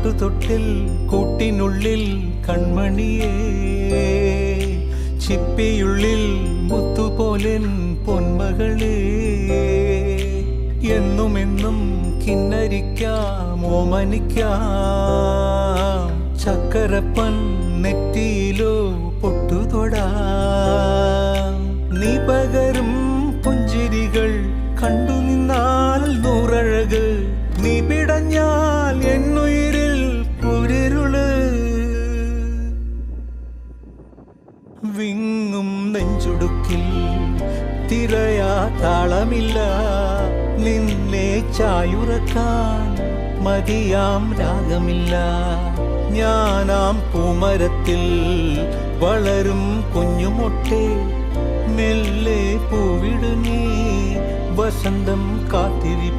ആട്ടുതൊട്ടിൽ കൂട്ടിനുള്ളിൽ കൺമണിയേ, ചിപ്പിയുള്ളിൽ മുത്തുപോലെൻ പൊന്മകളേ, എന്നുമെന്നും കിന്നരിക്കാം ഓമനിക്കാം, ചക്കരപ്പൻ നെറ്റിയിലോ പൊട്ടുതൊടാം. നീ പകരും പുഞ്ചിരികൾ കണ്ടു നിന്നാൽ നൂറഴക്, നീ പിടഞ്ഞാൽ എന്നുയിരിൽ കുരിരുള്. വിങ്ങും നെഞ്ചുടുക്കിൽ തിരയാ താളമില്ല, നിന്നെ ചായുറക്കാൻ മതിയാം രാഗമില്ല. ഞാനാം പൂമരത്തിൽ വളരും കുഞ്ഞുമൊട്ടെ, മെല്ലെ പൂവിടു നീ വസന്തം കാത്തിരി.